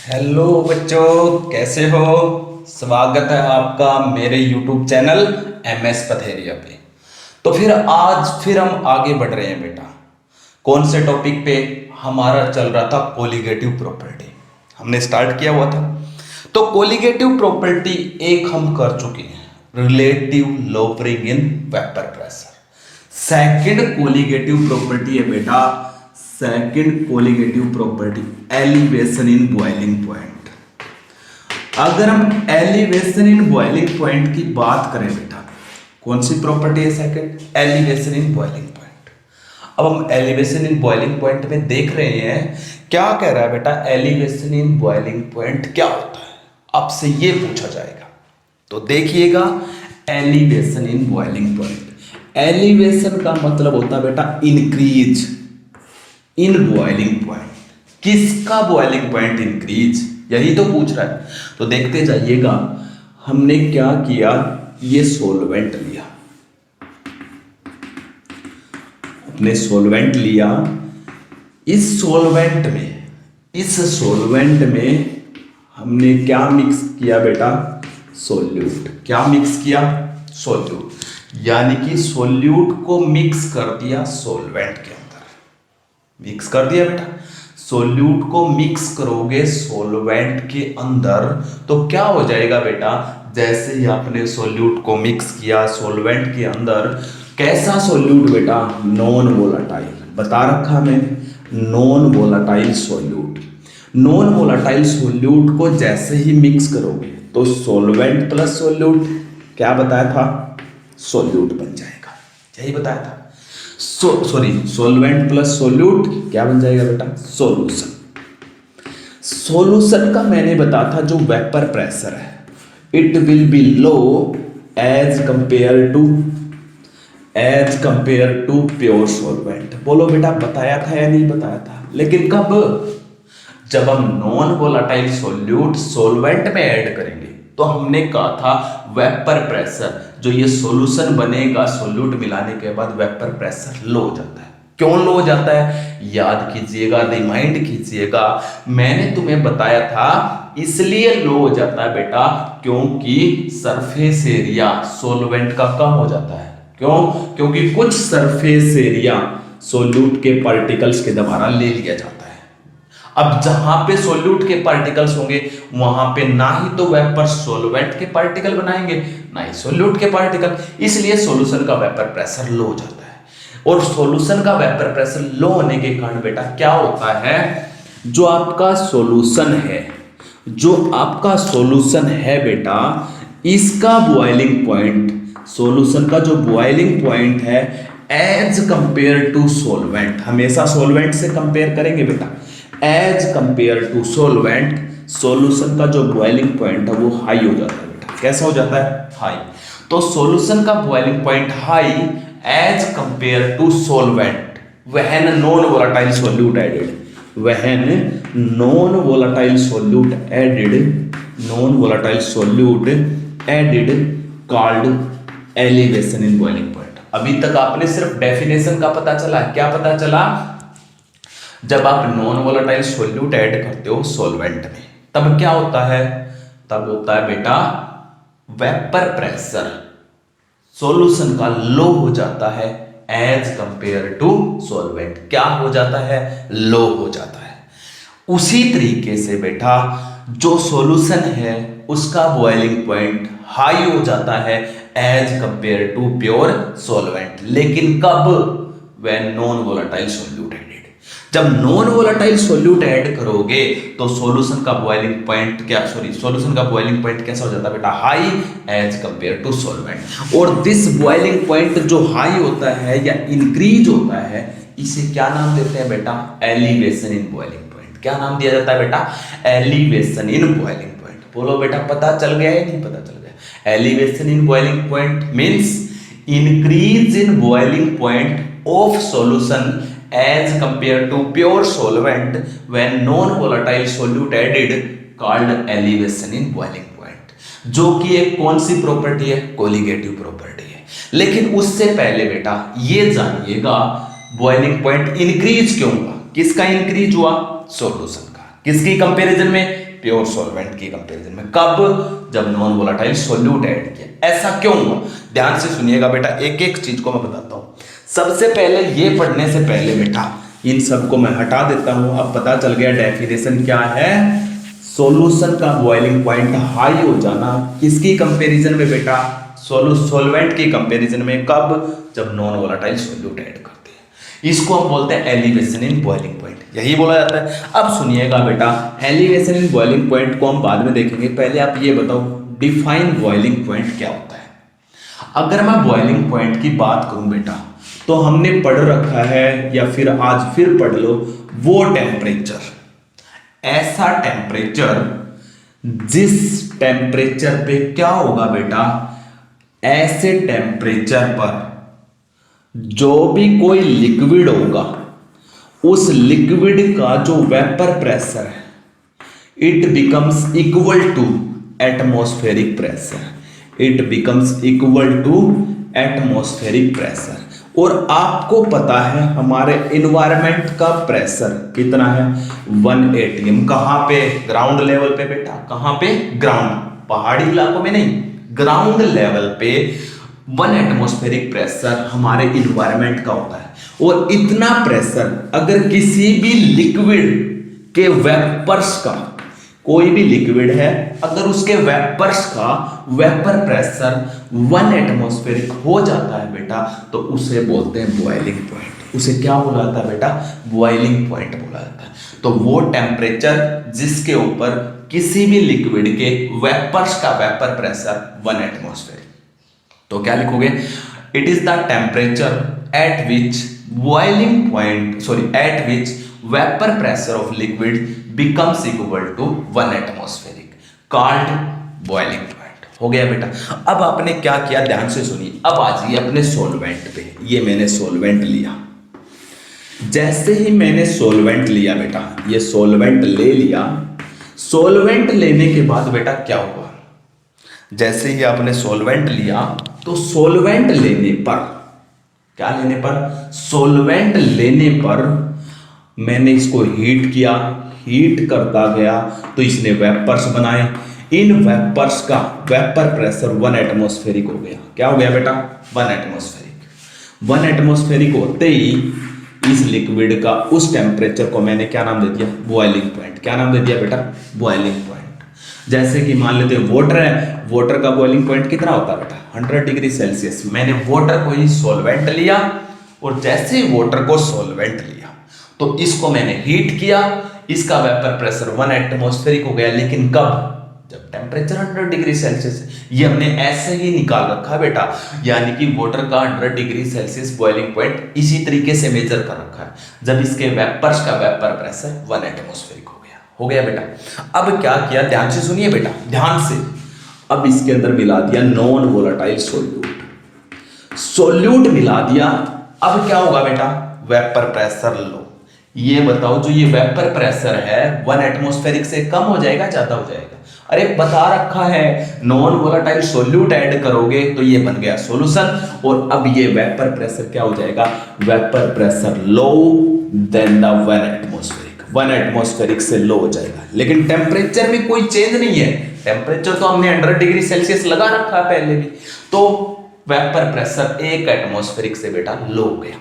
Hello बच्चों, कैसे हो। स्वागत है आपका मेरे YouTube चैनल MS पथेरिया पे। तो फिर आज हम आगे बढ़ रहे हैं बेटा। कौन से टॉपिक पे? हमारा चल रहा था कोलिगेटिव प्रॉपर्टी, हमने स्टार्ट किया हुआ था। तो कोलिगेटिव प्रॉपर्टी एक हम कर चुके हैं, relative lowering in vapour pressure. Second colligative property है बेटा, second colligative property elevation in boiling point. अगर हम एलिवेशन इन बॉइलिंग पॉइंट की बात करें बेटा, कौन सी प्रॉपर्टी है? Second, elevation in boiling point. अब हम एलिवेशन इन बॉइलिंग पॉइंट में देख रहे हैं क्या कह रहा है बेटा। एलिवेशन इन बॉइलिंग पॉइंट क्या होता है, आपसे ये पूछा जाएगा। तो देखिएगा, elevation in boiling point, elevation का मतलब होता है बेटा इंक्रीज इन बॉइलिंग पॉइंट। किसका बॉइलिंग पॉइंट इंक्रीज, यही तो पूछ रहा है। तो देखते जाइएगा, हमने क्या किया, ये सॉल्वेंट लिया, अपने सॉल्वेंट लिया। इस सॉल्वेंट में हमने क्या मिक्स किया बेटा? सोल्यूट। क्या मिक्स किया? सोल्यूट। यानी कि सोल्यूट को मिक्स कर दिया सॉल्वेंट के अंदर, मिक्स कर दिया बेटा। सोल्यूट को मिक्स करोगे सॉल्वेंट के अंदर तो क्या हो जाएगा बेटा? जैसे ही आपने सोल्यूट को मिक्स किया सॉल्वेंट के अंदर, कैसा सोल्यूट बेटा? नॉन वोलाटाइल, बता रखा मैंने, non volatile solute. Non volatile solute को जैसे ही मिक्स करोगे तो सॉल्वेंट प्लस सोल्यूट क्या बताया था? सोल्यूट बन जाएगा, यही बताया था। सॉल्वेंट प्लस सोल्यूट क्या बन जाएगा बेटा? सॉल्यूशन। सॉल्यूशन का मैंने बताया था जो वेपर प्रेशर है, it will be low as compared to pure solvent. बोलो बेटा, बताया था या नहीं बताया था? लेकिन कब? जब हम नॉन वोलाटाइल सोल्यूट सॉल्वेंट में ऐड करेंगे तो हमने कहा था वेपर प्रेशर, जो ये सॉल्यूशन बनेगा सोल्यूट मिलाने के बाद, वेपर प्रेशर लो हो जाता है। क्यों लो हो जाता है? याद कीजिएगा, रिमाइंड कीजिएगा, मैंने तुम्हें बताया था इसलिए लो हो जाता है बेटा क्योंकि सरफेस एरिया सॉल्वेंट का कम हो जाता है। क्यों? क्योंकि कुछ सरफेस एरिया सोल्यूट के पार्टिकल्स के द्वारा ले लिया जाता है। अब जहां पे सोल्यूट के पार्टिकल्स होंगे वहां पे ना ही तो वेपर सॉल्वेंट के पार्टिकल बनाएंगे, ना ही सोल्यूट के पार्टिकल, इसलिए सॉल्यूशन का वेपर प्रेशर लो हो जाता है। और सॉल्यूशन का वेपर प्रेशर लो होने के कारण बेटा क्या होता है, जो आपका सॉल्यूशन है बेटा, इसका बॉइलिंग पॉइंट, सॉल्यूशन का जो बॉइलिंग पॉइंट है एज कंपेयर टू सॉल्वेंट, हमेशा सॉल्वेंट से कंपेयर करेंगे बेटा, as compared to solvent, solution का जो बॉइलिंग पॉइंट है वो हाई हो जाता है बेटा। कैसा हो जाता है? हाई। तो सॉल्यूशन का boiling point high as compared to solvent when non volatile solute added, when non volatile solute added called elevation in boiling point. अभी तक आपने सिर्फ डेफिनेशन का पता चला, क्या पता चला? जब आप नॉन वोलाटाइल सोल्यूट ऐड करते हो सॉल्वेंट में तब क्या होता है? तब होता है बेटा वेपर प्रेशर सॉल्यूशन का लो हो जाता है एज कंपेयर टू सॉल्वेंट। क्या हो जाता है? लो हो जाता है। उसी तरीके से बेटा जो सॉल्यूशन है उसका बॉइलिंग पॉइंट हाई हो जाता है as compared to pure solvent. लेकिन कब? When non volatile solute added. जब नॉन वोलाटाइल सोल्यूट ऐड करोगे तो सॉल्यूशन का बॉइलिंग पॉइंट कैसा हो जाता है बेटा? High as compared to solvent. और दिस बॉइलिंग पॉइंट जो हाई होता है या इंक्रीज होता है, इसे क्या नाम देते हैं बेटा? Elevation in boiling point. क्या नाम दिया जाता है बेटा? Elevation in boiling point. बोलो बेटा, पता चल गया या नहीं पता चल गया? Elevation in boiling point means increase in boiling point of solution as compared to pure solvent when non-volatile solute added called elevation in boiling point, जो कि एक कौन सी प्रॉपर्टी है? कोलिगेटिव प्रॉपर्टी है। लेकिन उससे पहले बेटा ये जानिएगा बॉइलिंग पॉइंट इंक्रीज क्यों हुआ? किसका इंक्रीज हुआ? सॉल्यूशन का। किसकी कंपैरिजन में? प्योर सॉल्वेंट की कंपैरिजन में। कब? जब नॉन वोलेटाइल सॉल्यूट ऐड किया। ऐसा क्यों हुआ? ध्यान से सुनिएगा बेटा, एक एक चीज को मैं बताता हूं। सबसे पहले ये पढ़ने से पहले बेटा इन सबको मैं हटा देता हूं। अब पता चल गया डेफिनेशन क्या है। सॉल्यूशन का बॉइलिंग पॉइंट हाई हो जाना किसकी कंपैरिजन में बेटा? सॉल्वेंट की कंपैरिजन में। कब? जब नॉन वोलेटाइल सॉल्यूट ऐड करते हैं। इसको हम बोलते हैं एलिवेशन इन बॉइलिंग पॉइंट, यही बोला जाता है। अब सुनिएगा बेटा, एलिवेशन इन बॉइलिंग पॉइंट को हम बाद में देखेंगे। पहले आप ये बताओ डिफाइन बॉइलिंग पॉइंट क्या होता है। अगर मैं बॉइलिंग पॉइंट की बात करूं बेटा, तो हमने पढ़ रखा है या फिर आज फिर पढ़ लो, वो टेम्परेचर, ऐसा टेम्परेचर जिस टेम्परेचर पे क्या होगा बेटा, ऐसे टेम्परेचर पर जो भी कोई लिक्विड होगा उस लिक्विड का जो वेपर प्रेशर है it becomes equal to atmospheric pressure. It becomes equal to atmospheric pressure. और आपको पता है हमारे इन्वायरमेंट का प्रेशर कितना है? 1 atm। कहां पे? ग्राउंड लेवल पे बेटा। कहां पे? ग्राउंड, पहाड़ी इलाकों में नहीं, ग्राउंड लेवल पे 1 एटमॉस्फेरिक प्रेशर हमारे इन्वायरमेंट का होता है। और इतना प्रेशर अगर किसी भी लिक्विड के वेपर्स का, कोई भी लिक्विड है अगर उसके वेपर्स का वेपर प्रेशर 1 एटमॉस्फेरिक हो जाता है बेटा, तो उसे बोलते हैं बॉइलिंग पॉइंट। उसे क्या बोला जाता है बेटा? बॉइलिंग पॉइंट बोला जाता है। तो वो टेम्परेचर जिसके ऊपर किसी भी लिक्विड के वेपर्स का वेपर प्रेशर 1 एटमॉस्फेरिक। तो क्या लिखोगे? It is the temperature at which boiling point eight which vapour pressure of liquid becomes equal to 1 atmospheric called boiling point। हो गया बेटा। अब आपने क्या किया, ध्यान से सुनिए। अब आ जाइए अपने सॉल्वेंट पे। ये मैंने सॉल्वेंट लिया। जैसे ही मैंने सॉल्वेंट लिया बेटा, ये सॉल्वेंट ले लिया। सॉल्वेंट लेने के बाद बेटा क्या हुआ? जैसे ही आपने सॉल्वेंट लिया तो सॉल्वेंट लेने पर, क्या लेने पर? सॉल्वेंट लेने पर मैंने इसको हीट किया। हीट करता गया तो इसने वेपर्स बनाए। इन वेपर्स का वेपर प्रेशर 1 एटमॉस्फेरिक हो गया। क्या हो गया बेटा? 1 एटमॉस्फेरिक। 1 एटमॉस्फेरिक होते ही इस लिक्विड का उस टेम्परेचर को मैंने क्या नाम दे दिया? Boiling point. क्या नाम दे दिया बेटा? Boiling point. जैसे कि मान लेते हैं वाटर है, वाटर का बॉइलिंग पॉइंट कितना होता है बेटा? 100 डिग्री सेल्सियस। मैंने वाटर को ही सॉल्वेंट लिया और जैसे ही वाटर को सॉल्वेंट लिया तो इसको मैंने हीट किया। इसका वेपर प्रेशर 1 एटमॉस्फेरिक हो गया। लेकिन कब? जब टेम्परेचर 100 डिग्री सेल्सियस है। ये हमने ऐसे ही निकाल रखा बेटा, यानी कि वाटर का 100 डिग्री सेल्सियस बॉइलिंग पॉइंट इसी तरीके से मेजर कर रखा है जब इसके वेपर्स का वेपर प्रेशर 1 एटमॉस्फेरिक हो गया। हो गया बेटा। अब क्या किया, ध्यान से सुनिए बेटा, ध्यान से। अब इसके अंदर मिला दिया नॉन वोलेटाइल सोल्यूट। सोल्यूट मिला दिया। अब क्या होगा बेटा? वेपर प्रेशर लो। ये बताओ, जो ये वेपर प्रेशर है 1 एटमॉस्फेरिक से कम हो जाएगा, ज्यादा हो जाएगा? अरे बता रखा है नॉन वोलेटाइल सोल्यूट ऐड करोगे तो ये बन गया सॉल्यूशन। और अब ये वेपर प्रेशर क्या हो जाएगा? Vapour pressure low then the 1 atmospheric. 1 atmospheric से लो हो जाएगा। लेकिन टेम्परेचर में कोई चेंज नहीं है। टेम्परेचर तो हमने 100 डिग्री सेल्सियस लगा रखा है पहले भी। तो वेपर प्रेशर 1 एटमॉस्फेरिक से बेटा लो हो गया।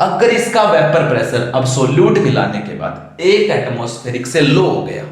अगर इसका वेपर प्रेशर अब सोल्यूट मिलाने के बाद 1 एटमॉस्फेरिक से लो हो गया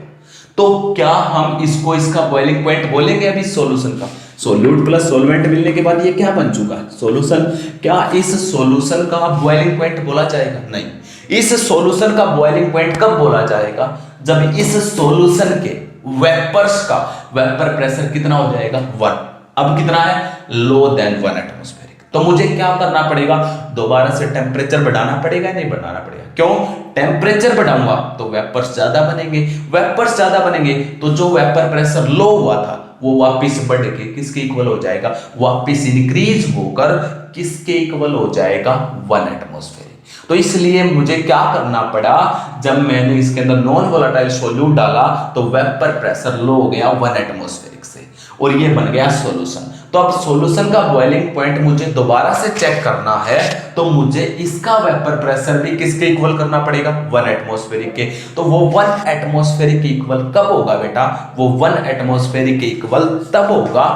तो क्या हम इसको इसका बॉइलिंग पॉइंट बोलेंगे? अभी सॉल्यूशन का, सोल्यूट प्लस सॉल्वेंट मिलने के बाद ये क्या बन चुका है? सॉल्यूशन। क्या इस सॉल्यूशन का बॉइलिंग पॉइंट बोला जाएगा? नहीं। इस सॉल्यूशन का बॉइलिंग पॉइंट कब बोला जाएगा? जब इस सॉल्यूशन के वेपर्स का वेपर प्रेशर कितना हो जाएगा? 1। अब कितना है? लो देन 1 एटमॉस्फेरिक। तो मुझे क्या करना पड़ेगा? दोबारा से टेम्परेचर बढ़ाना पड़ेगा, नहीं बढ़ाना पड़ेगा? क्यों? टेम्परेचर बढ़ाऊंगा तो वेपर्स ज्यादा बनेंगे। वेपर्स ज्यादा बनेंगे तो जो वेपर प्रेशर लो हुआ था वो वापस बढ़ के किसके इक्वल हो जाएगा? वापस इंक्रीज होकर किसके इक्वल हो जाएगा? 1 एटमॉस्फेरिक। तो इसलिए मुझे क्या करना पड़ा? जब मैंने इसके अंदर नॉन वोलेटाइल सोल्यूट डाला तो वेपर प्रेशर लो हो गया 1 एटमॉस्फेरिक से और ये बन गया सॉल्यूशन। तो अब सॉल्यूशन का बॉइलिंग पॉइंट मुझे दोबारा से चेक करना है, तो मुझे इसका वेपर प्रेशर भी किसके इक्वल करना पड़ेगा, 1 एटमॉस्फेरिक के। तो वो 1 एटमॉस्फेरिक इक्वल कब होगा बेटा, वो 1 एटमॉस्फेरिक इक्वल तब होगा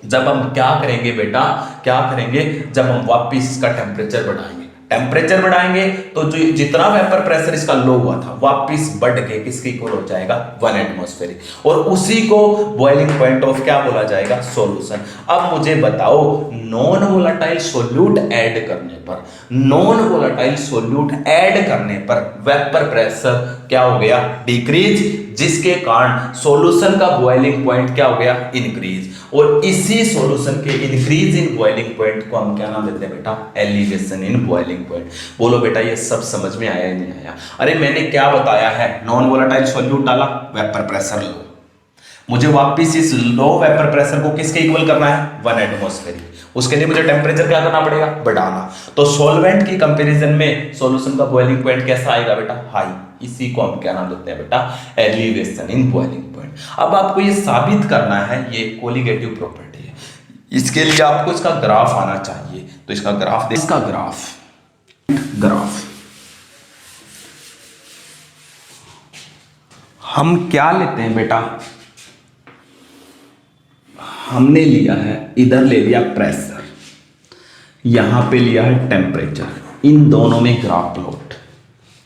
जब हम क्या करेंगे बेटा, क्या करेंगे, जब हम वापिस इसका टेम्परेचर बढ़ाएंगे। टेम्परेचर बढ़ाएंगे तो जो जितना वेपर प्रेशर इसका लो हुआ था वापिस बढ़ के किसके इक्वल हो जाएगा, 1 एटमॉस्फेरिक, और उसी को बॉइलिंग पॉइंट ऑफ क्या बोला जाएगा, सॉल्यूशन। अब मुझे बताओ, नॉन वोलेटाइल सोल्यूट ऐड करने पर, नॉन वोलेटाइल सोल्यूट ऐड करने पर वेपर प्रेशर क्या हो गया, डिक्रीज, जिसके कारण सॉल्यूशन का बॉइलिंग पॉइंट क्या हो गया, इंक्रीज। और इसी सॉल्यूशन के इंक्रीज इन बॉइलिंग पॉइंट को हम क्या नाम देते हैं बेटा, एलिवेशन इन बॉइलिंग पॉइंट। बोलो बेटा ये सब समझ में आया या नहीं आया? अरे मैंने क्या बताया है, नॉन वोलेटाइल सॉल्यूट डाला, वेपर प्रेशर लो, मुझे वापिस इस लो वेपर प्रेशर को किसके इक्वल करना है, 1 एटमॉस्फेरिक। उसके लिए मुझे टेम्परेचर क्या करना पड़ेगा, बढ़ाना। तो सॉल्वेंट की कंपैरिजन में सॉल्यूशन का बॉइलिंग पॉइंट कैसा आएगा बेटा, हाई। इसी को हम क्या नाम देते हैं बेटा, एलिवेशन इन बॉइलिंग पॉइंट। अब आपको ये साबित करना है, ये कोलिगेटिव प्रॉपर्टी है, इसके लिए आपको इसका ग्राफ आना चाहिए। तो इसका ग्राफ, इसका ग्राफ हम क्या लेते हैं बेटा, हमने लिया है, इधर ले लिया प्रेशर, यहां पे लिया है टेम्परेचर, इन दोनों में ग्राफ प्लॉट,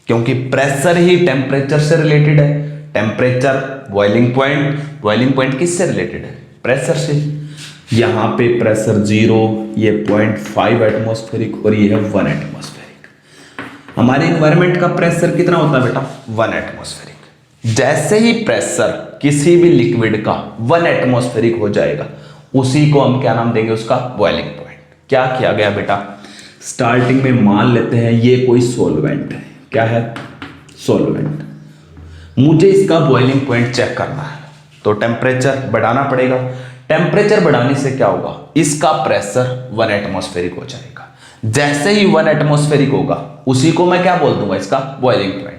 क्योंकि प्रेशर ही टेम्परेचर से रिलेटेड है। Temperature boiling point, boiling point किससे रिलेटेड है, प्रेशर से। यहां पे प्रेशर 0, ये 0.5 एटमॉस्फेरिक और ये है 1 एटमॉस्फेरिक। हमारे इन्वायरमेंट का प्रेशर कितना होता है बेटा, 1 एटमॉस्फेरिक। जैसे ही प्रेशर किसी भी लिक्विड का 1 एटमॉस्फेरिक हो जाएगा, उसी को हम क्या नाम देंगे, उसका बॉइलिंग पॉइंट। क्या किया गया बेटा, स्टार्टिंग में मान लेते हैं ये कोई सॉल्वेंट है, क्या है, सॉल्वेंट। मुझे इसका बॉइलिंग पॉइंट चेक करना है, तो टेम्परेचर बढ़ाना पड़ेगा। टेम्परेचर बढ़ाने से क्या होगा, इसका प्रेशर 1 एटमॉस्फेरिक हो जाएगा। जैसे ही 1 एटमॉस्फेरिक होगा, उसी को मैं क्या बोल दूंगा, इसका बॉइलिंग पॉइंट।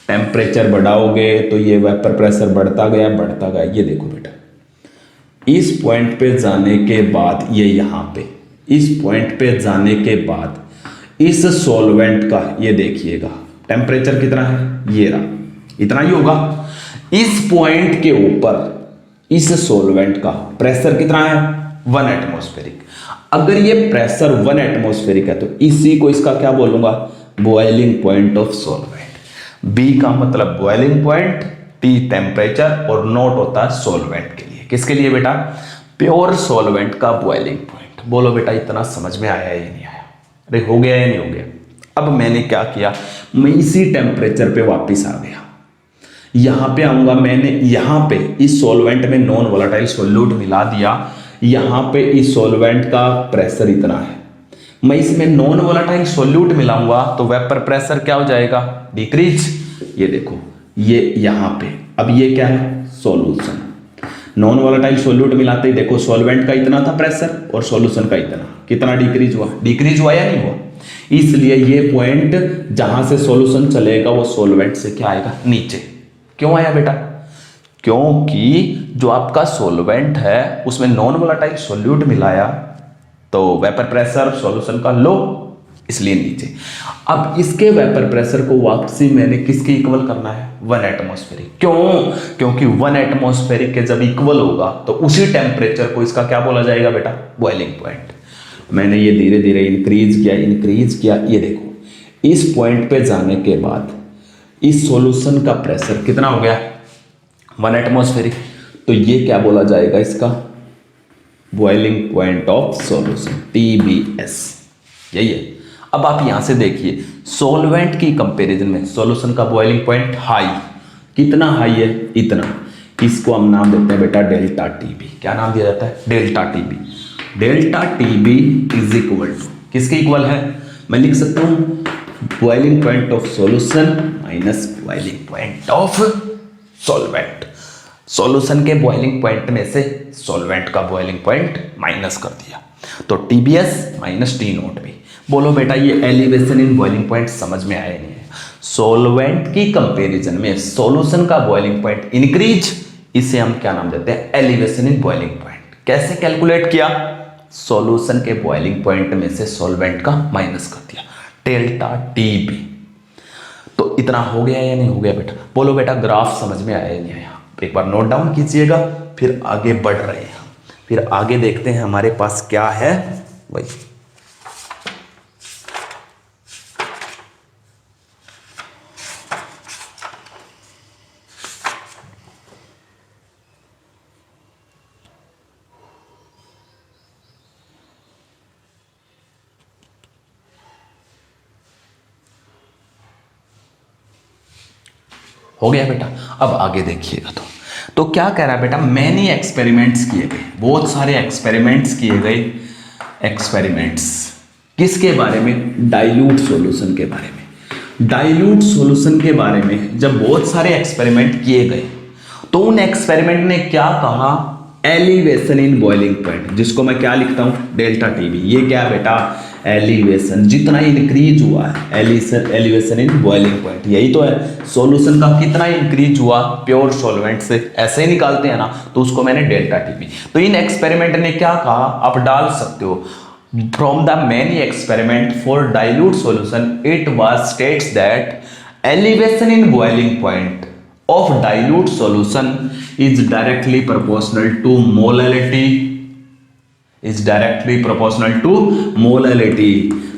टेम्परेचर बढ़ाओगे तो ये वेपर प्रेशर बढ़ता गया, बढ़ता गया। ये देखो बेटा, इस पॉइंट पे जाने के बाद, ये यहां पे इस पॉइंट पे जाने के बाद इस सॉल्वेंट का ये देखिएगा टेम्परेचर कितना है, ये रहा, इतना ही होगा। इस पॉइंट के ऊपर इस सॉल्वेंट का प्रेशर कितना है, 1 एटमॉस्फेरिक। अगर ये प्रेशर 1 एटमॉस्फेरिक है, तो इसी को इसका क्या बोलूंगा, boiling point of solvent. B का मतलब बॉइलिंग पॉइंट, टी टेम्परेचर, और नोट होता है सॉल्वेंट के लिए। किसके लिए बेटा, प्योर सॉल्वेंट का बॉइलिंग पॉइंट। बोलो बेटा इतना समझ में आया या नहीं आया, अरे हो गया या नहीं हो गया? अब मैंने क्या किया, मैं इसी टेम्परेचर पे वापस आ गया, यहां पे आऊंगा, मैंने यहां पे इस सॉल्वेंट में नॉन वोलेटाइल सॉल्यूट मिला दिया। यहां पे इस सॉल्वेंट का प्रेशर इतना है, मैं इसमें नॉन वोलेटाइल सॉल्यूट मिलाऊंगा तो वेपर प्रेशर क्या हो जाएगा, डिक्रीज। ये देखो, ये यहां पे, अब ये क्या है, सॉल्यूशन। नॉन वोलेटाइल सॉल्यूट मिलाते ही देखो सॉल्वेंट का इतना था प्रेशर और सॉल्यूशन का इतना, कितना डिक्रीज हुआ, डिक्रीज हुआ या नहीं हुआ? इसलिए ये पॉइंट जहां से सॉल्यूशन चलेगा वो सॉल्वेंट से क्या आएगा, नीचे। क्यों आया बेटा? क्योंकि जो आपका सॉल्वेंट है उसमें नॉन वोलेटाइल सॉल्यूट मिलाया, तो वेपर प्रेशर सॉल्यूशन का लो, इसलिए नीचे। अब इसके वेपर प्रेशर को वापसी मैंने किसके इक्वल करना है, 1 एटमॉस्फेरिक। क्यों? क्योंकि 1 एटमॉस्फेरिक के जब इक्वल होगा तो उसी टेम्परेचर को इसका क्या बोला जाएगा बेटा, बॉइलिंग पॉइंट। मैंने ये धीरे धीरे इंक्रीज किया। ये देखो, इस पॉइंट पे जाने के बाद इस सॉल्यूशन का प्रेशर कितना हो गया, 1 एटमॉस्फेरिक। तो ये क्या बोला जाएगा, इसका boiling point of solution, TBS। यही है। अब आप यहां से देखिए, सॉल्वेंट की कंपैरिजन में सॉल्यूशन का बॉइलिंग पॉइंट हाई, कितना हाई है, इतना। इसको हम नाम देते हैं बेटा डेल्टा TB। क्या नाम दिया जाता है, delta TB। Delta TB is equal to, किसके इक्वल है, मैं लिख सकता हूं boiling point of solution minus boiling point of solvent. Solution के बॉइलिंग पॉइंट में से सॉल्वेंट का बॉइलिंग पॉइंट माइनस कर दिया, तो TBS माइनस T नोट भी। बोलो बेटा ये एलिवेशन इन बॉइलिंग पॉइंट समझ में आया नहीं है? सॉल्वेंट की कंपैरिजन में सॉल्यूशन का बॉइलिंग पॉइंट इंक्रीज, इसे हम क्या नाम देते हैं, एलिवेशन इन बॉइलिंग पॉइंट। कैसे कैलकुलेट किया? सॉल्यूशन के बॉइलिंग पॉइंट में से सॉल्वेंट का माइनस कर दिया, डेल्टा टीबी। तो इतना हो गया या नहीं हो गया बेटा? बोलो बेटा ग्राफ समझ में आया या नहीं आया? एक बार नोट डाउन कीजिएगा, फिर आगे बढ़ रहे हैं, फिर आगे देखते हैं हमारे पास क्या है। वही हो गया बेटा। अब आगे देखिएगा तो क्या कह रहा है बेटा? मैनी एक्सपेरिमेंट्स किए गए, बहुत सारे एक्सपेरिमेंट्स किए गए। एक्सपेरिमेंट्स किसके बारे में? डाइल्यूट सॉल्यूशन के बारे में। डाइल्यूट सॉल्यूशन के बारे में जब बहुत सारे एक्सपेरिमेंट किए गए तो उन एक्सपेरिमेंट ने क्या कहा? एलिवेशन इन बॉइलिंग पॉइंट, जिसको मैं क्या लिखता हूं? Delta TB. ये क्या है बेटा? एलिवेशन, जितना इंक्रीज हुआ है एलिवेशन इन बॉइलिंग पॉइंट, यही तो है। सॉल्यूशन का कितना इंक्रीज हुआ प्योर सॉल्वेंट से, ऐसे ही निकालते हैं ना, तो उसको मैंने डेल्टा टीबी। तो इन एक्सपेरिमेंट ने क्या कहा? आप डाल सकते हो, from the many experiment for dilute solution it was states that elevation in boiling point of dilute solution is directly proportional to molality, is directly proportional to molality।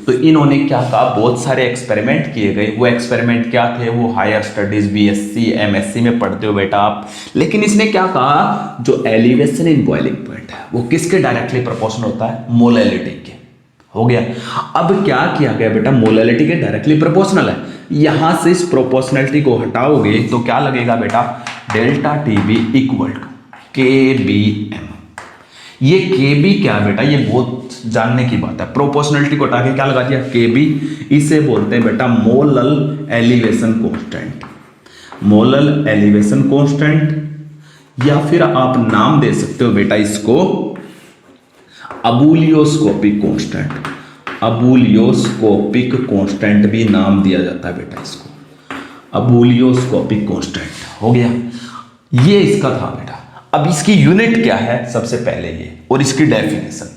तो इन्होंने क्या कहा? बहुत सारे एक्सपेरिमेंट किए गए। वो एक्सपेरिमेंट क्या थे? वो हायर स्टडीज बीएससी एमएससी में पढ़ते हो बेटा आप। लेकिन इसने क्या कहा? जो एलिवेशन इन बॉइलिंग पॉइंट है वो किसके डायरेक्टली प्रोपोर्शनल होता है? मोलैलिटी के। हो गया। अब क्या किया गया बेटा? मोलैलिटी के डायरेक्टली प्रोपोर्शनल है। यहां से इस प्रोपोर्शनलिटी को हटाओगे तो क्या लगेगा बेटा? Delta TB equal to KBM। ये KB क्या है बेटा? ये बहुत जानने की बात है। प्रोपोर्शनलिटी को हटा के क्या लगा दिया? KB। इसे बोलते हैं बेटा molal elevation constant. Molal elevation constant, या फिर आप नाम दे सकते हो बेटा इसको अबूलियोस्कोपिक कांस्टेंट। अबूलियोस्कोपिक कांस्टेंट भी नाम दिया जाता है बेटा इसको, अबूलियोस्कोपिक कांस्टेंट। हो गया, ये इसका था बेटा। अब इसकी यूनिट क्या है? सबसे पहले ये, और इसकी डेफिनेशन।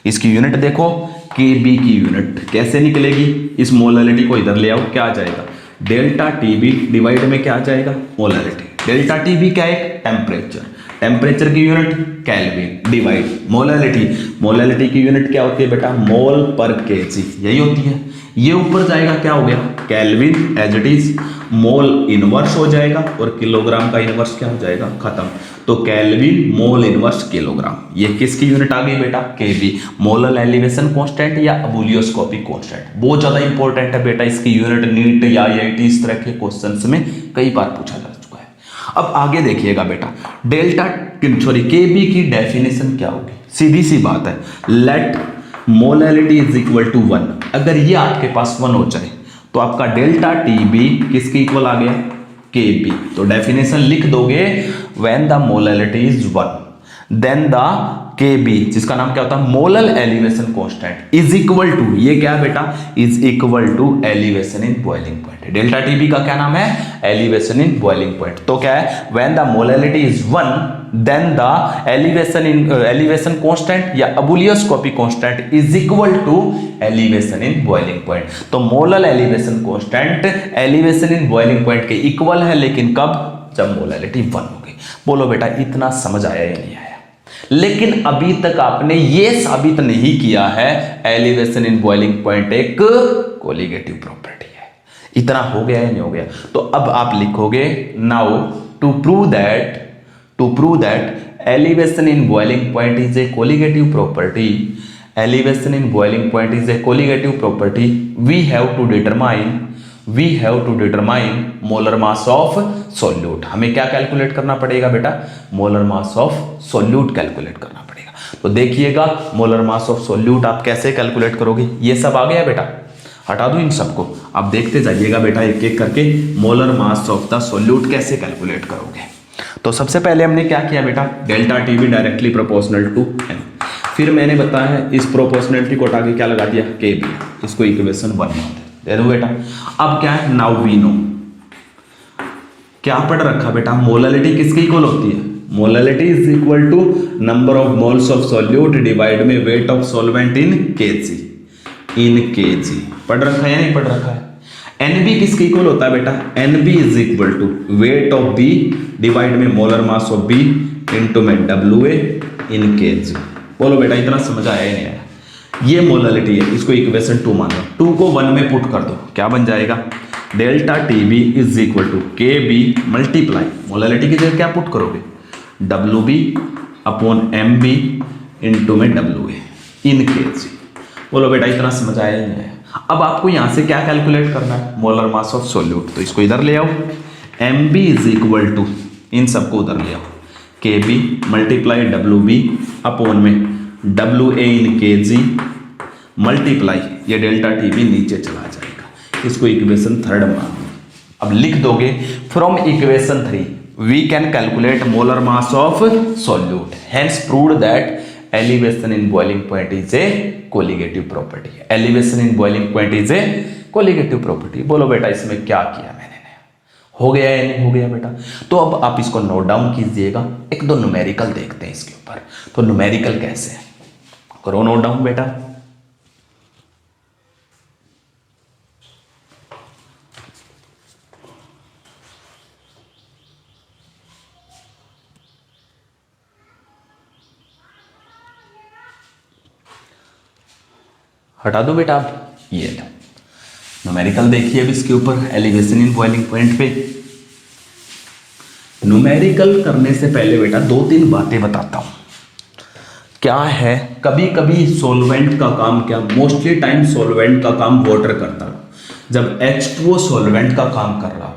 इसकी यूनिट देखो, KB की यूनिट कैसे निकलेगी? इस मोलैलिटी को इधर ले आओ, क्या आ जाएगा? डेल्टा टीबी डिवाइड में क्या आ जाएगा? मोलैलिटी। डेल्टा टीबी क्या है? टेम्परेचर। टेम्परेचर की unit kelvin divide molality. Molality की यूनिट क्या होती है बेटा? मोल पर केजी, यही होती है। ये ऊपर जाएगा, क्या हो गया? Kelvin as it is. Mole inverse हो जाएगा और किलोग्राम का इनवर्स क्या हो जाएगा? खत्म। तो केल्विन मोल इनवर्स किलोग्राम। ये किसकी यूनिट आ गई बेटा? KB। मोलल एलिवेशन कांस्टेंट या अबूलियोस्कोपिक कांस्टेंट, बहुत ज्यादा इंपॉर्टेंट है बेटा। इसकी यूनिट नीट या IIT इस तरह के क्वेश्चंस में कई बार पूछा जा चुका है। अब आगे देखिएगा बेटा, KB की डेफिनेशन क्या होगी? सीधी सी बात है, let molality is equal to 1। अगर ये आपके पास 1 हो जाए तो आपका डेल्टा टीबी किसके इक्वल आ गया? KB। तो डेफिनेशन लिख दोगे, when the molality is 1 then the KB, जिसका नाम क्या होता है? Molal elevation constant is equal to, ये क्या है बेटा? Is equal to elevation in boiling point. Delta TB का क्या नाम है? Elevation in boiling point. तो क्या है? When the molality is 1 then the elevation constant या ebullioscopic constant is equal to elevation in boiling point. तो molal elevation constant elevation in boiling point के इक्वल है, लेकिन कब? जब मोलैलिटी 1 हो गई। बोलो बेटा इतना समझ आया या नहीं आया? लेकिन अभी तक आपने ये साबित नहीं किया है एलिवेशन इन बॉइलिंग पॉइंट एक कोलिगेटिव प्रॉपर्टी है। इतना हो गया या नहीं हो गया? तो अब आप लिखोगे, now to prove that elevation in boiling point is a colligative property, elevation in boiling point is a colligative property, we have to determine molar mass of solute. हमें क्या कैलकुलेट करना पड़ेगा बेटा? Molar mass of solute calculate करना पड़ेगा। तो देखिएगा molar mass of solute आप कैसे कैलकुलेट करोगे? ये सब आ गया बेटा, हटा दो इन सबको। आप देखते जाइएगा बेटा एक एक करके molar mass of the solute कैसे कैलकुलेट करोगे। तो सबसे पहले हमने क्या किया बेटा? Delta TB directly proportional to M। फिर मैंने बताया है इस प्रोपोर्शनलिटी को हटा के क्या लगा दिया? KB। इसको इक्वेशन 1 दे दो बेटा। अब क्या है? नाउ वी नो, क्या पढ़ रखा बेटा? मोलैलिटी किसके इक्वल होती है? Molality is equal to number of moles of solute divide में weight of solvent in KG. In KG पढ़ रखा है या नहीं पढ़ रखा है? एनबी किसके इक्वल होता है बेटा? NB is equal to weight of B divide में molar mass of B into में डब्ल्यू ए इन केजी। बोलो बेटा इतना समझ आया ही नहीं आया? ये मोलैलिटी है, इसको इक्वेशन 2 मान लो। 2 को 1 में पुट कर दो, क्या बन जाएगा? Delta T B is equal to K B multiply, molality की जगह क्या पुट करोगे? W B upon M B into में डब्ल्यू ए इन केजी। बोलो बेटा इतना समझ आया ही नहीं आया? अब आपको यहां से क्या कैलकुलेट करना है? Molar mass of solute. तो इसको इधर ले आओ, M B is equal to, इन सबको उधर ले आओ, K B multiply W B upon में W A in K G multiply ये डेल्टा टी बी नीचे चला जाएगा। इसको इक्वेशन 3 मान लो। अब लिख दोगे from equation 3 we can calculate molar mass of solute, hence proved that elevation in boiling point is a colligative property. Elevation in boiling point is a colligative property. बोलो बेटा इसमें क्या किया मैंने? हो गया या नहीं हो गया बेटा? तो अब आप इसको नोट डाउन कीजिएगा। एक दो न्यूमेरिकल देखते हैं इसके ऊपर। तो न्यूमेरिकल कैसे है, करो नोट डाउन बेटा। हटा दो बेटा आप ये लो न्यूमेरिकल देखिए। अब इसके ऊपर एलिवेशन इन बॉइलिंग पॉइंट पे न्यूमेरिकल करने से पहले बेटा 2-3 बातें बताता हूं। क्या है, कभी कभी सॉल्वेंट का काम, क्या मोस्टली टाइम सॉल्वेंट का काम वाटर करता है। जब H2O सॉल्वेंट का काम कर रहा हो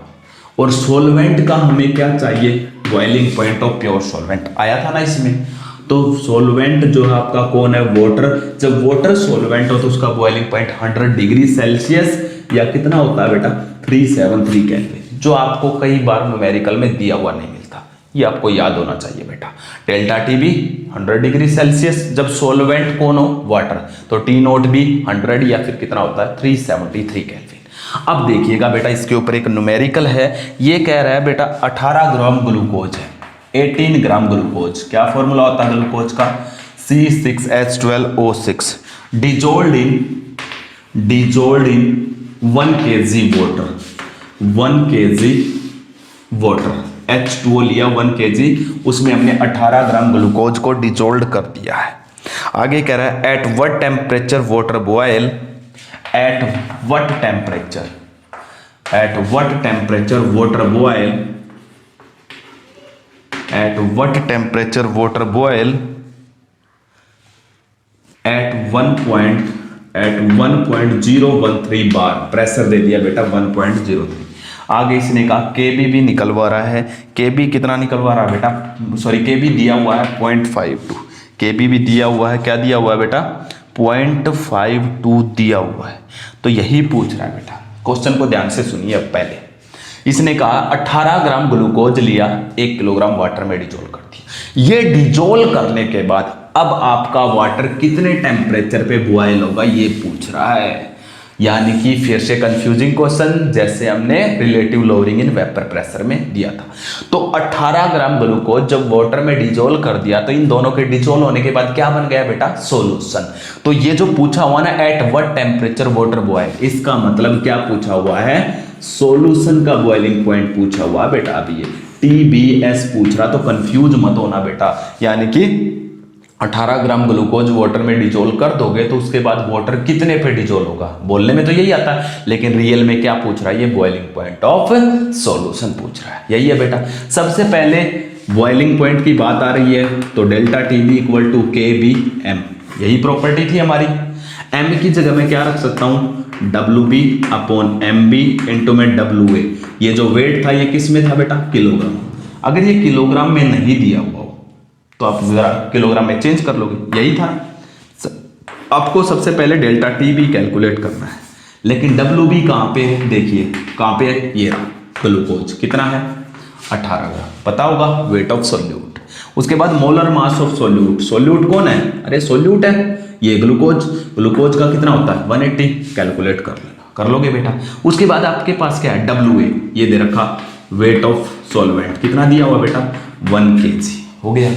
और सॉल्वेंट का हमें क्या चाहिए? Boiling point of pure solvent आया था ना इसमें। तो सॉल्वेंट जो है आपका कौन है? वाटर। जब वाटर सॉल्वेंट हो तो उसका बॉइलिंग पॉइंट 100 डिग्री सेल्सियस या कितना होता है बेटा? 373 केल्विन, जो आपको कई बार न्यूमेरिकल में दिया हुआ नहीं मिलता। ये आपको याद होना चाहिए बेटा। Delta T B 100 degree Celsius, जब सॉल्वेंट कौन हो? वाटर, तो टी नोट भी 100 या फिर कितना होता है? 373 केल्विन। अब देखिएगा बेटा इसके ऊपर एक न्यूमेरिकल है। ये कह रहा है बेटा 18 ग्राम ग्लूकोज है, 18 ग्राम ग्लूकोज। क्या फॉर्मूला होता है ग्लूकोज का? C6H12O6 डिजोल्ड इन 1 kg water, 1 kg water, H2O लिया 1 kg, उसमें हमने 18 ग्राम ग्लूकोज को डिजोल्ड कर दिया है। आगे कह रहा है at what temperature water boil, at what temperature, at what temperature water boil, at what temperature water boil at 1.013 bar, pressure दे दिया बेटा 1.03। आगे इसने कहा केबी भी निकलवा रहा है। केबी कितना निकलवा रहा है बेटा? सॉरी केबी दिया हुआ है 0.52, केबी भी दिया हुआ है। क्या दिया हुआ है बेटा? 0.52 दिया हुआ है। तो यही पूछ रहा है बेटा। क्वेश्चन को ध्यान से सुनिए। अब पहले इसने कहा 18 ग्राम ग्लूकोज लिया, 1 किलोग्राम वाटर में डिजोल्व कर दिया। ये डिजोल्व करने के बाद अब आपका वाटर कितने टेम्परेचर पे बॉयल होगा ये पूछ रहा है। यानी कि फिर से कंफ्यूजिंग क्वेश्चन, जैसे हमने relative lowering in vapour pressure में दिया था। तो 18 ग्राम ग्लूकोज जब वाटर में डिजोल्व कर दिया तो इन दोनों के डिजोल्व होने के बाद क्या बन गया बेटा? सॉल्यूशन। तो ये जो पूछा हुआ ना at what temperature water boil, इसका मतलब क्या पूछा हुआ है? सॉल्यूशन का बॉइलिंग पॉइंट पूछा हुआ बेटा। अभी ये TBS पूछ रहा, तो कंफ्यूज मत होना बेटा। यानी कि 18 ग्राम ग्लूकोज वाटर में डिजोल्व कर दोगे तो उसके बाद वाटर कितने पे डिजोल्व होगा? बोलने में तो यही आता है, लेकिन रियल में क्या पूछ रहा है? ये बॉइलिंग पॉइंट ऑफ सॉल्यूशन पूछ रहा है। यही है बेटा। सबसे पहले बॉइलिंग पॉइंट की बात आ रही है तो delta TB equal to KBM, यही प्रॉपर्टी थी हमारी। M की जगह में क्या रख सकता हूं? WB अपॉन MB इंटू में WA। ये जो वेट था ये किस में था बेटा? किलोग्राम। अगर ये किलोग्राम में नहीं दिया हुआ हो तो आप जरा किलोग्राम में चेंज कर लोगे, यही था। आपको सबसे पहले डेल्टा TB कैलकुलेट करना है, लेकिन WB कहाँ पे है? देखिए कहाँ पे है? ये रहा ग्लूकोज। कितना है? 18 ग्राम। पता होगा वेट ऑफ सोल्यूट। उसके बाद molar mass of solute. Solute कौन है? अरे सोल्यूट है ये ग्लूकोज। ग्लूकोज का कितना होता है? 180। कैलकुलेट कर लेना, कर लोगे बेटा। उसके बाद आपके पास क्या है? WA, ये दे रखा वेट ऑफ सॉल्वेंट। कितना दिया हुआ बेटा? 1 kg। हो गया।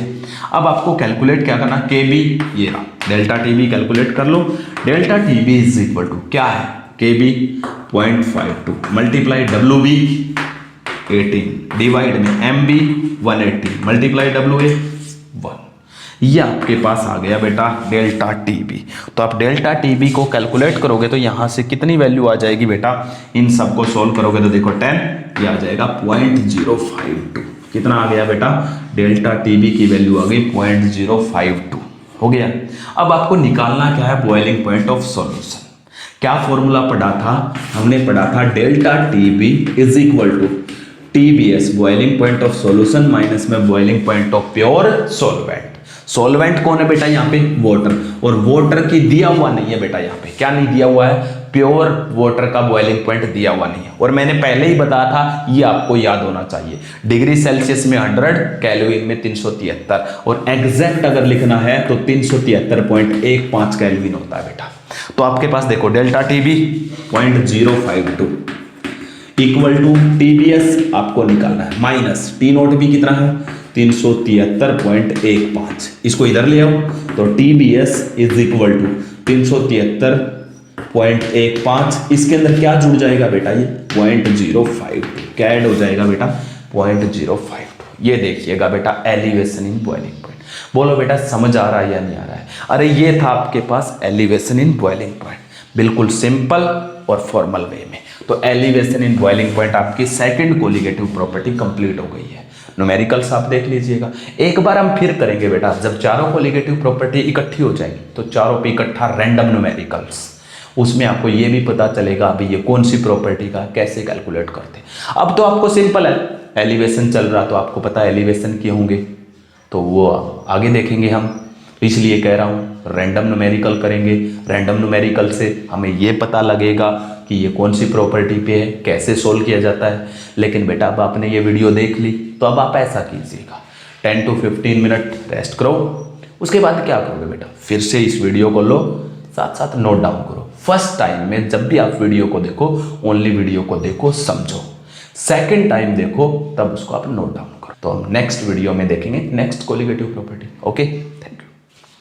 अब आपको कैलकुलेट क्या करना, के बी ये रहा, डेल्टा टी बी कैलकुलेट कर लो। Delta T B is equal to क्या है, K B 0.52 multiply W B 18 divide में M B 180 multiply W A 1। ये आपके पास आ गया बेटा डेल्टा टी बी। तो आप डेल्टा टी बी को कैलकुलेट करोगे तो यहाँ से कितनी वैल्यू आ जाएगी बेटा, इन सबको सोल्व करोगे तो देखो 10, ये आ जाएगा 0.052। कितना आ गया बेटा, डेल्टा टी बी की वैल्यू आ गई 0.052 हो गया। अब आपको निकालना क्या है, बॉइलिंग पॉइंट ऑफ सॉल्यूशन। क्या फॉर्मूला पढ़ा था, हमने पढ़ा था delta T B is equal to TBS boiling point of solution minus में boiling point of pure solvent. Solvent कौन है बेटा, यहाँ पे वाटर, और वाटर की दिया हुआ नहीं है बेटा, यहाँ पे क्या नहीं दिया हुआ है, प्योर वाटर का बॉइलिंग पॉइंट दिया हुआ नहीं है। और मैंने पहले ही बताया था, ये आपको याद होना चाहिए, डिग्री सेल्सियस में 100, कैलोरीन में 373, और एग्जैक्ट अगर लिखना है तो 373.15 कैलोरीन होता है बेटा। तो आपके पास देखो delta T B 0.052 equal to TBS आपको निकालना है माइनस टी नोट भी कितना है 373.15, इसको इधर ले आओ तो TBS इज इक्वल टू 373.15, इसके अंदर क्या जुड़ जाएगा बेटा, ये 0.052 क्या ऐड हो जाएगा बेटा 0.052। ये देखिएगा बेटा एलिवेशन इन बॉइलिंग पॉइंट। बोलो बेटा समझ आ रहा है या नहीं आ रहा है। अरे ये था आपके पास एलिवेशन इन बॉइलिंग पॉइंट, बिल्कुल सिंपल और फॉर्मल वे में। तो एलिवेशन इन बॉइलिंग पॉइंट आपकी सेकंड कोलिगेटिव प्रॉपर्टी कंप्लीट हो गई है। न्यूमेरिकल्स आप देख लीजिएगा, एक बार हम फिर करेंगे बेटा, जब चारों कोलिगेटिव प्रॉपर्टी इकट्ठी हो जाएगी तो चारों पे इकट्ठा रैंडम न्यूमेरिकल्स, उसमें आपको ये भी पता चलेगा अभी ये कौन सी प्रॉपर्टी का कैसे कैलकुलेट करते हैं। अब तो आपको सिंपल है, एलिवेशन चल रहा तो आपको पता है एलिवेशन किए होंगे, तो वो आगे देखेंगे हम, इसलिए कह रहा हूँ रैंडम न्यूमेरिकल करेंगे। रैंडम न्यूमेरिकल से हमें ये पता लगेगा कि ये कौन सी प्रॉपर्टी पे है, कैसे सोल्व किया जाता है। लेकिन बेटा अब आपने ये वीडियो देख ली तो अब आप ऐसा कीजिएगा 10 to 15 मिनट रेस्ट करो, उसके बाद क्या करोगे बेटा, फिर से इस वीडियो को लो, साथ साथ नोट डाउन करो। फर्स्ट टाइम में जब भी आप वीडियो को देखो ओनली वीडियो को देखो समझो, सेकेंड टाइम देखो तब उसको आप नोट डाउन करो। तो हम नेक्स्ट वीडियो में देखेंगे नेक्स्ट कोलिगेटिव प्रॉपर्टी। ओके।